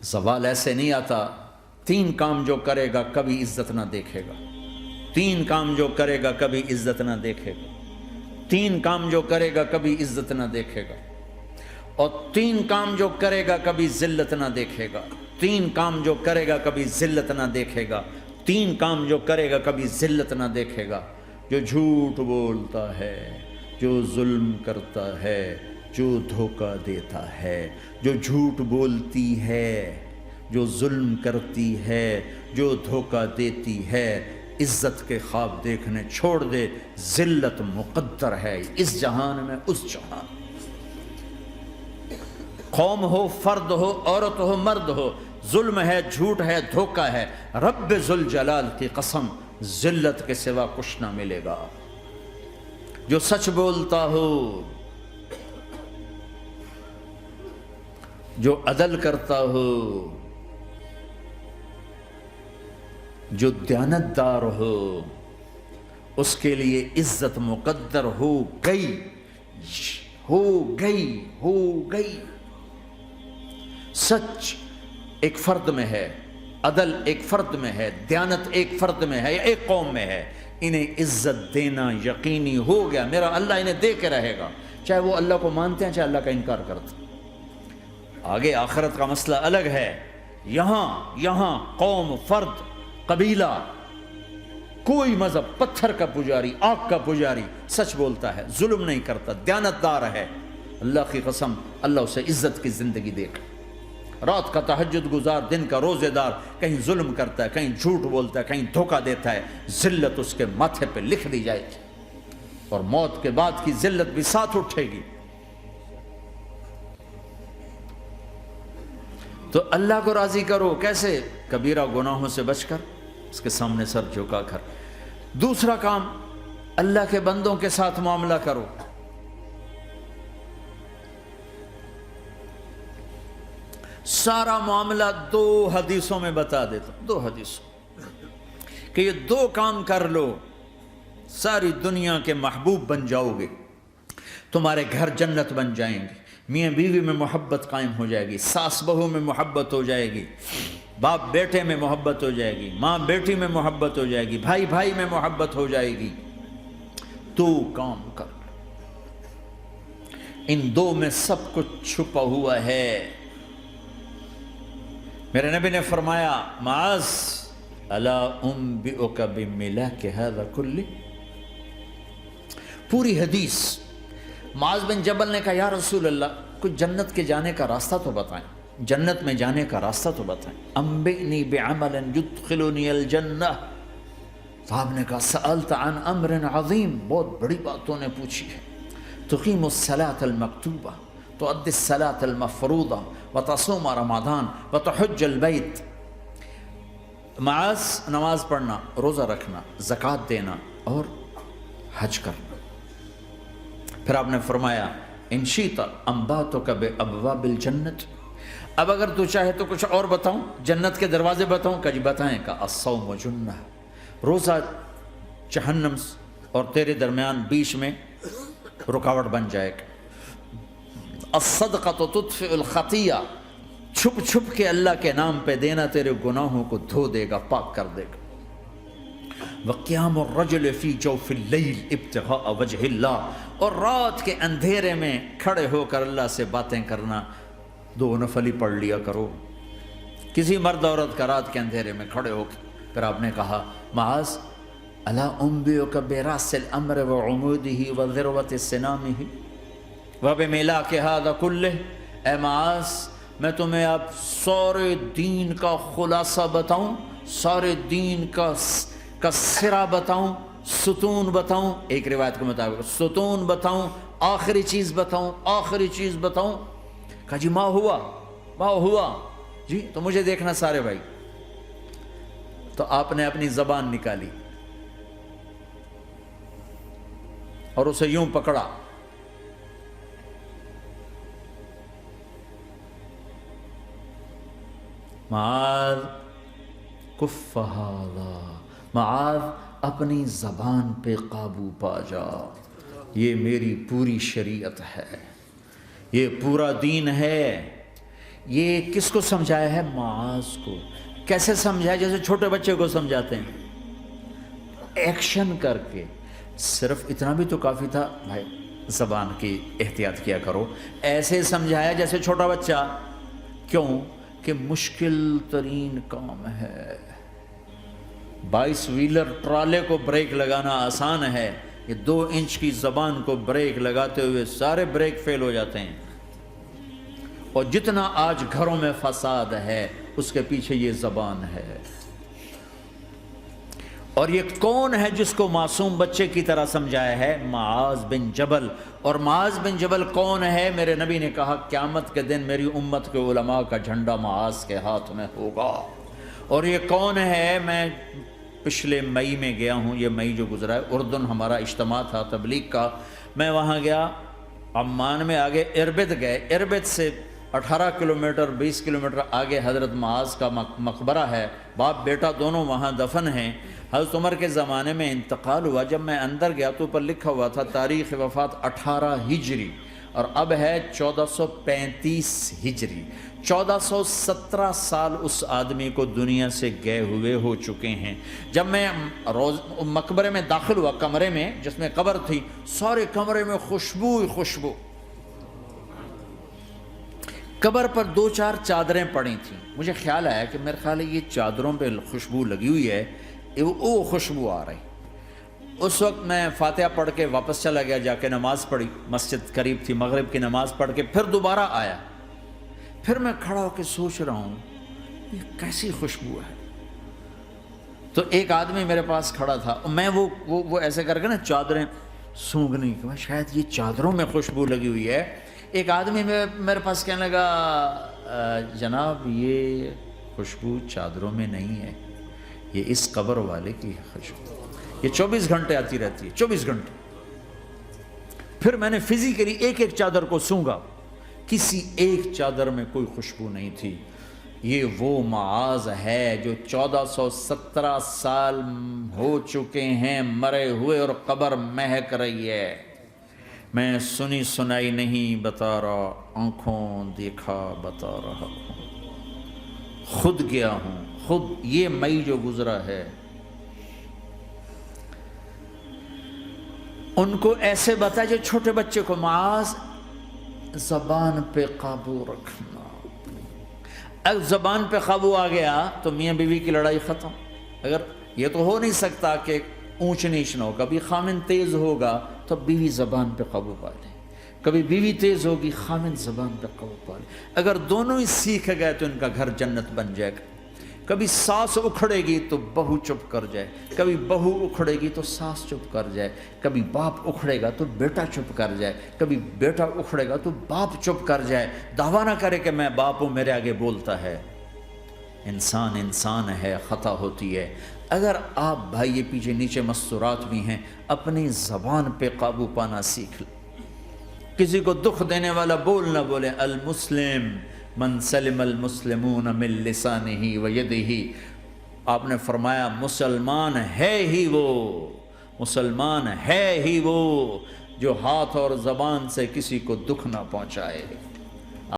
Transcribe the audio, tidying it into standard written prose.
زوال ایسے نہیں آتا. 3 کام جو کرے گا کبھی عزت نہ دیکھے گا. 3 کام جو کرے گا کبھی عزت نہ دیکھے گا. 3 کام جو کرے گا کبھی عزت نہ دیکھے گا. اور 3 کام جو کرے گا کبھی ذلت نہ دیکھے گا. 3 کام جو کرے گا کبھی ذلت نہ دیکھے گا. 3 کام جو کرے گا کبھی ذلت نہ دیکھے گا. جو جھوٹ بولتا ہے، جو ظلم کرتا ہے، جو دھوکہ دیتا ہے. جو جھوٹ بولتی ہے، جو ظلم کرتی ہے، جو دھوکہ دیتی ہے، عزت کے خواب دیکھنے چھوڑ دے. ذلت مقدر ہے اس جہان میں اس جہان. قوم ہو، فرد ہو، عورت ہو، مرد ہو، ظلم ہے، جھوٹ ہے، دھوکہ ہے، رب ذوالجلال کی قسم ذلت کے سوا کچھ نہ ملے گا. جو سچ بولتا ہو، جو عدل کرتا ہو، جو دیانتدار ہو، اس کے لیے عزت مقدر ہو گئی، ہو گئی، ہو گئی. سچ ایک فرد میں ہے، عدل ایک فرد میں ہے، دیانت ایک فرد میں ہے یا ایک قوم میں ہے. انہیں عزت دینا یقینی ہو گیا. میرا اللہ انہیں دے کے رہے گا، چاہے وہ اللہ کو مانتے ہیں چاہے اللہ کا انکار کرتے ہیں. آگے آخرت کا مسئلہ الگ ہے. یہاں قوم، فرد، قبیلہ، کوئی مذہب، پتھر کا پجاری، آگ کا پجاری سچ بولتا ہے، ظلم نہیں کرتا، دیانتدار ہے، اللہ کی قسم اللہ اسے عزت کی زندگی دے گا. رات کا تہجد گزار، دن کا روزے دار، کہیں ظلم کرتا ہے، کہیں جھوٹ بولتا ہے، کہیں دھوکہ دیتا ہے، ذلت اس کے ماتھے پہ لکھ دی جائے گی اور موت کے بعد کی ذلت بھی ساتھ اٹھے گی. تو اللہ کو راضی کرو. کیسے؟ کبیرہ گناہوں سے بچ کر، اس کے سامنے سر جھکا کر. دوسرا کام، اللہ کے بندوں کے ساتھ معاملہ کرو. سارا معاملہ 2 حدیثوں میں بتا دیتا ہوں. 2 حدیثوں کہ یہ 2 کام کر لو، ساری دنیا کے محبوب بن جاؤ گے. تمہارے گھر جنت بن جائیں گے. میاں بیوی میں محبت قائم ہو جائے گی، ساس بہو میں محبت ہو جائے گی، باپ بیٹے میں محبت ہو جائے گی، ماں بیٹی میں محبت ہو جائے گی، بھائی بھائی میں محبت ہو جائے گی. 2 کام کر لو. ان 2 میں سب کچھ چھپا ہوا ہے. میرے نبی نے فرمایا، معاذ الا انبئک بملاک ھذا کلہ. پوری حدیث. معاذ بن جبل نے کہا یا رسول اللہ کچھ جنت کے جانے کا راستہ تو بتائیں، جنت میں جانے کا راستہ تو بتائیں. انبئنی بعمل یدخلنی الجنہ. صاحب نے کہا سألت عن امر عظیم، بہت بڑی باتوں نے پوچھی ہے. تقیم الصلاة المکتوبہ، تؤدی الصلاة المفروضہ، وتصوم رمضان، وتحج البیت. معاذ نماز پڑھنا، روزہ رکھنا، زکوٰۃ دینا اور حج کرنا. پھر آپ نے فرمایا ان شئت انبأتک بابواب الجنت. اب اگر تو چاہے تو کچھ اور بتاؤں، جنت کے دروازے بتاؤں؟ کہ جی بتائیں. کا الصوم جنہ، روزہ جہنم اور تیرے درمیان بیچ میں رکاوٹ بن جائے گا. الصدقۃ تطفئ الخطیہ، چھپ چھپ کے اللہ کے نام پہ دینا تیرے گناہوں کو دھو دے گا، پاک کر دے گا. وقیام الرجل فی جوف اللیل ابتغاء وجہ اللہ، اور رات کے اندھیرے میں کھڑے ہو کر اللہ سے باتیں کرنا. 2 نفل ہی پڑھ لیا کرو، کسی مرد عورت کا رات کے اندھیرے میں کھڑے ہو کے. پھر آپ نے کہا معاذ الا انبئک براس الامر وعمودہ وذروۃ سنامہ وبملاک ھذا کلہ. اے معاذ میں تمہیں اب سارے دین کا خلاصہ بتاؤں، سارے دین کا سرا بتاؤں، ستون بتاؤں. ایک روایت کے مطابق ستون بتاؤں، آخری چیز بتاؤں، آخری چیز بتاؤں. کہا جی ما ہوا جی تو مجھے دیکھنا سارے بھائی. تو آپ نے اپنی زبان نکالی اور اسے یوں پکڑا. معاذ کف ھذا، معاذ اپنی زبان پہ قابو پا جا. یہ میری پوری شریعت ہے، یہ پورا دین ہے، یہ کس کو سمجھایا ہے؟ معاذ کو۔ کیسے سمجھایا؟ جیسے چھوٹے بچے کو سمجھاتے ہیں، ایکشن کر کے۔ صرف اتنا بھی تو کافی تھا، بھائی زبان کی احتیاط کیا کرو۔ ایسے سمجھایا جیسے چھوٹا بچہ۔ کیوں کہ مشکل ترین کام ہے۔ 22 ویلر ٹرالے کو بریک لگانا آسان ہے، یہ 2 انچ کی زبان کو بریک لگاتے ہوئے سارے بریک فیل ہو جاتے ہیں۔ اور جتنا آج گھروں میں فساد ہے اس کے پیچھے یہ زبان ہے۔ اور یہ کون ہے جس کو معصوم بچے کی طرح سمجھایا ہے؟ معاذ بن جبل۔ اور معاذ بن جبل کون ہے؟ میرے نبی نے کہا قیامت کے دن میری امت کے علماء کا جھنڈا معاذ کے ہاتھ میں ہوگا۔ اور یہ کون ہے؟ میں پچھلے مئی میں گیا ہوں، یہ مئی جو گزرا ہے، اردن ہمارا اجتماع تھا تبلیغ کا، میں وہاں گیا۔ عمان میں آگے اربد گئے، اربد سے 18 کلومیٹر 20 کلومیٹر آگے حضرت معاذ کا مقبرہ ہے، باپ بیٹا دونوں وہاں دفن ہیں۔ حضرت عمر کے زمانے میں انتقال ہوا، جب میں اندر گیا تو اوپر لکھا ہوا تھا تاریخ وفات 18 ہجری، اور اب ہے 1435 ہجری۔ 1417 سال اس آدمی کو دنیا سے گئے ہوئے ہو چکے ہیں۔ جب میں مقبرے میں داخل ہوا، کمرے میں جس میں قبر تھی، سارے کمرے میں خوشبو ہی خوشبو۔ قبر پر 2-4 چادریں پڑی تھیں، مجھے خیال آیا کہ میرے خیال ہے یہ چادروں پہ خوشبو لگی ہوئی ہے، وہ خوشبو آ رہی۔ اس وقت میں فاتحہ پڑھ کے واپس چلا گیا، جا کے نماز پڑھی، مسجد قریب تھی، مغرب کی نماز پڑھ کے پھر دوبارہ آیا۔ پھر میں کھڑا ہو کے سوچ رہا ہوں یہ کیسی خوشبو ہے۔ تو ایک آدمی میرے پاس کھڑا تھا، میں وہ ایسے کر کے نا چادریں سونگھنے کی، میں شاید یہ چادروں میں خوشبو لگی ہوئی ہے۔ ایک آدمی میرے پاس کہنے لگا جناب یہ خوشبو چادروں میں نہیں ہے، یہ اس قبر والے کی خوشبو، یہ 24 گھنٹے آتی رہتی ہے، 24 گھنٹے۔ پھر میں نے فزیکلی ایک ایک چادر کو سونگا، کسی ایک چادر میں کوئی خوشبو نہیں تھی۔ یہ وہ معاذ ہے جو 1417 سال ہو چکے ہیں مرے ہوئے، اور قبر مہک رہی ہے۔ میں سنی سنائی نہیں بتا رہا، آنکھوں دیکھا بتا رہا ہوں، خود گیا ہوں، خود یہ مئی جو گزرا ہے۔ ان کو ایسے بتایا جو چھوٹے بچے کو، معاذ زبان پہ قابو رکھنا۔ اگر زبان پہ قابو آ گیا تو میاں بیوی کی لڑائی ختم۔ اگر یہ تو ہو نہیں سکتا کہ اونچ نیچ نہ ہو، کبھی خامن تیز ہوگا تو بیوی زبان پہ قابو پا لے، کبھی بیوی تیز ہوگی خامن زبان پہ قابو پا لے۔ اگر دونوں ہی سیکھ گئے تو ان کا گھر جنت بن جائے گا۔ کبھی ساس اکھڑے گی تو بہو چپ کر جائے، کبھی بہو اکھڑے گی تو ساس چپ کر جائے، کبھی باپ اکھڑے گا تو بیٹا چپ کر جائے، کبھی بیٹا اکھڑے گا تو باپ چپ کر جائے، دعویٰ نہ کرے کہ میں باپ ہوں میرے آگے بولتا ہے۔ انسان انسان ہے، خطا ہوتی ہے۔ اگر آپ بھائی یہ پیچھے نیچے مستورات بھی ہیں، اپنی زبان پہ قابو پانا سیکھ لیں۔ کسی کو دکھ دینے والا بول نہ بولے۔ المسلم من سلم المسلمون من لسانہ و یدہ، آپ نے فرمایا مسلمان ہے ہی وہ، مسلمان ہے ہی وہ جو ہاتھ اور زبان سے کسی کو دکھ نہ پہنچائے۔